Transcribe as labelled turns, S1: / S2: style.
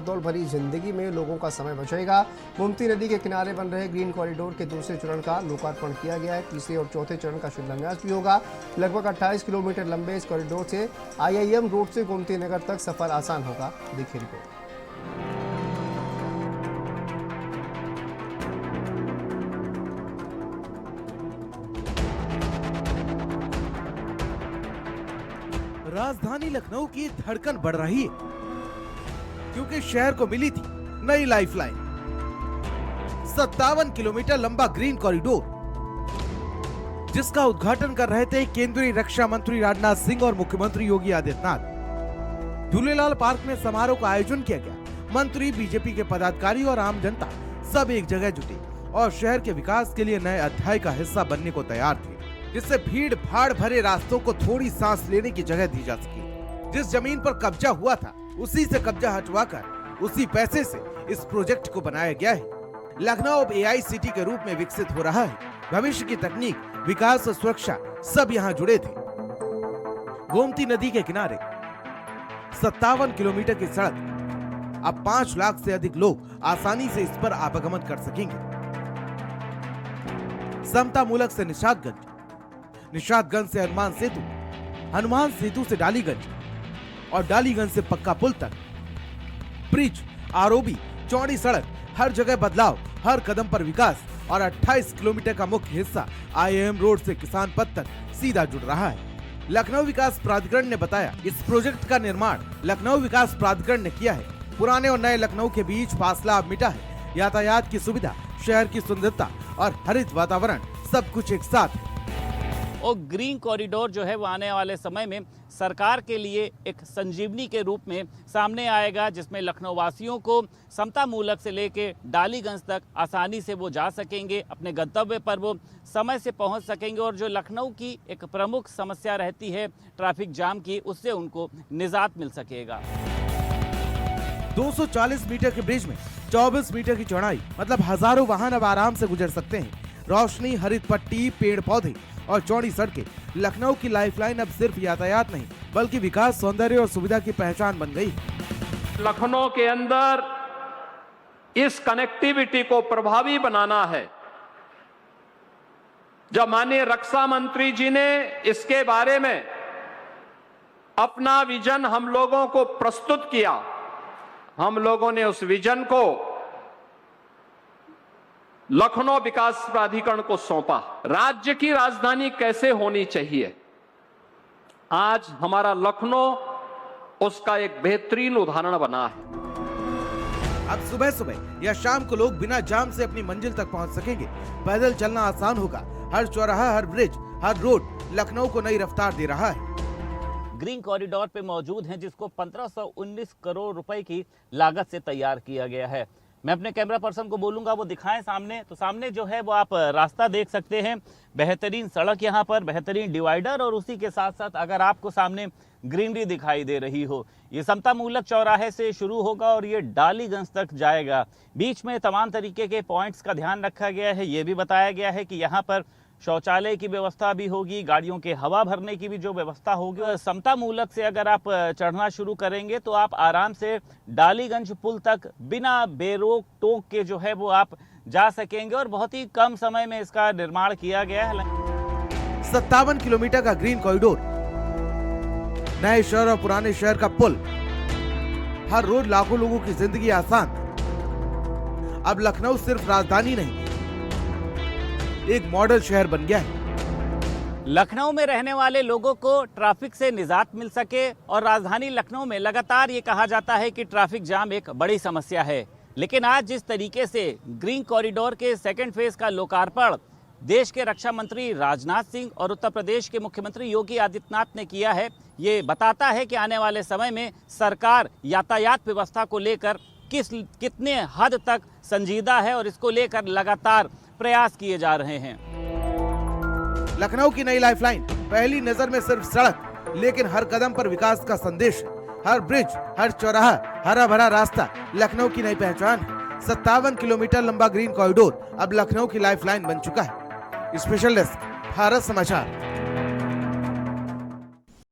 S1: भागदौड़ भरी जिंदगी में लोगों का समय बचेगा। गोमती नदी के किनारे बन रहे ग्रीन कॉरिडोर के दूसरे चरण का लोकार्पण किया गया है। तीसरे और चौथे चरण का शिलान्यास भी होगा। लगभग 28 किलोमीटर लंबे इस कॉरिडोर से IIM रोड से गोमती नगर तक सफर आसान होगा। देखिए रिपोर्ट।
S2: राजधानी लखनऊ की धड़कन बढ़ रही है क्योंकि शहर को मिली थी नई लाइफलाइन। 57 किलोमीटर लंबा ग्रीन कॉरिडोर, जिसका उद्घाटन कर रहे थे केंद्रीय रक्षा मंत्री राजनाथ सिंह और मुख्यमंत्री योगी आदित्यनाथ। झूलेलाल पार्क में समारोह का आयोजन किया गया। मंत्री, बीजेपी के पदाधिकारी और आम जनता सब एक जगह जुटे और शहर के विकास के लिए नए अध्याय का हिस्सा बनने को तैयार थे, जिससे भीड़ भाड़ भरे रास्तों को थोड़ी सांस लेने की जगह दी जा सके। जिस जमीन पर कब्जा हुआ था उसी से कब्जा हटवाकर उसी पैसे से इस प्रोजेक्ट को बनाया गया है। लखनऊ अब AI सिटी के रूप में विकसित हो रहा है। भविष्य की तकनीक, विकास और सुरक्षा सब यहाँ जुड़े थे। गोमती नदी के किनारे 57 किलोमीटर की सड़क, अब 5 लाख से अधिक लोग आसानी से इस पर आवागमन कर सकेंगे। समता मूलक से निशादगंज, निशादगंज से हनुमान सेतु, हनुमान सेतु से डालीगंज और डालीगंज से पक्का पुल तक। ब्रिज, ROB, चौड़ी सड़क, हर जगह बदलाव, हर कदम पर विकास और 28 किलोमीटर का मुख्य हिस्सा IIM रोड से किसान पथ तक सीधा जुड़ रहा है। लखनऊ विकास प्राधिकरण ने बताया, इस प्रोजेक्ट का निर्माण लखनऊ विकास प्राधिकरण ने किया है। पुराने और नए लखनऊ के बीच फासला अब मिटा है। यातायात की सुविधा, शहर की सुंदरता और हरित वातावरण सब कुछ एक साथ है।
S3: और ग्रीन कॉरिडोर जो है वो आने वाले समय में सरकार के लिए एक संजीवनी के रूप में सामने आएगा, जिसमें लखनऊ वासियों को समता मूलक से लेके डालीगंज तक आसानी से वो जा सकेंगे, अपने गंतव्य पर वो समय से पहुंच सकेंगे और जो लखनऊ की एक प्रमुख समस्या रहती है ट्रैफिक जाम की, उससे उनको निजात मिल सकेगा।
S2: 240 मीटर के ब्रिज में 24 मीटर की चौड़ाई, मतलब हजारों वाहन अब आराम से गुजर सकते हैं। रोशनी, हरित पट्टी, पेड़ पौधे और चौड़ी सड़कें लखनऊ की लाइफलाइन अब सिर्फ यातायात नहीं बल्कि विकास, सौंदर्य और सुविधा की पहचान बन गई।
S4: लखनऊ के अंदर इस कनेक्टिविटी को प्रभावी बनाना है। जब माननीय रक्षा मंत्री जी ने इसके बारे में अपना विजन हम लोगों को प्रस्तुत किया, हम लोगों ने उस विजन को लखनऊ विकास प्राधिकरण को सौंपा। राज्य की राजधानी कैसे होनी चाहिए, आज हमारा लखनऊ उसका एक बेहतरीन उदाहरण बना है।
S2: अब सुबह सुबह या शाम को लोग बिना जाम से अपनी मंजिल तक पहुंच सकेंगे। पैदल चलना आसान होगा। हर चौराहा, हर ब्रिज, हर रोड लखनऊ को नई रफ्तार दे रहा है।
S3: ग्रीन कॉरिडोर पे मौजूद हैं, जिसको 1519 करोड़ रुपए की लागत से तैयार किया गया है। मैं अपने कैमरा पर्सन को बोलूंगा वो दिखाएं सामने। तो सामने जो है वो आप रास्ता देख सकते हैं। बेहतरीन सड़क यहाँ पर, बेहतरीन डिवाइडर और उसी के साथ साथ अगर आपको सामने ग्रीनरी दिखाई दे रही हो, ये समता मूलक चौराहे से शुरू होगा और ये डालीगंज तक जाएगा। बीच में तमाम तरीके के पॉइंट्स का ध्यान रखा गया है। ये भी बताया गया है कि यहाँ पर शौचालय की व्यवस्था भी होगी, गाड़ियों के हवा भरने की भी जो व्यवस्था होगी। समता मूलक से अगर आप चढ़ना शुरू करेंगे तो आप आराम से डालीगंज पुल तक बिना बेरोक टोक के जो है वो आप जा सकेंगे और बहुत ही कम समय में इसका निर्माण किया गया है।
S2: 57 किलोमीटर का ग्रीन कॉरिडोर, नए शहर और पुराने शहर का पुल, हर रोज लाखों लोगों की जिंदगी आसान। अब लखनऊ सिर्फ राजधानी नहीं, एक मॉडल शहर बन गया है।
S3: लखनऊ में रहने वाले लोगों को ट्रैफिक से निजात मिल सके और राजधानी लखनऊ में लगातार ये कहा जाता है कि ट्रैफिक जाम एक बड़ी समस्या है, लेकिन आज जिस तरीके से ग्रीन कॉरिडोर के सेकंड फेज का लोकार्पण देश के रक्षा मंत्री राजनाथ सिंह और उत्तर प्रदेश के मुख्यमंत्री योगी आदित्यनाथ ने किया है, ये बताता है कि आने वाले समय में सरकार यातायात व्यवस्था को लेकर कितने हद तक संजीदा है और इसको लेकर लगातार प्रयास किए जा रहे हैं।
S2: लखनऊ की नई लाइफलाइन पहली नजर में सिर्फ सड़क, लेकिन हर कदम पर विकास का संदेश है। हर ब्रिज, हर चौराहा, हरा भरा रास्ता लखनऊ की नई पहचान है। 57 किलोमीटर लंबा ग्रीन कॉरिडोर अब लखनऊ की लाइफलाइन बन चुका है। स्पेशल डेस्क, भारत समाचार।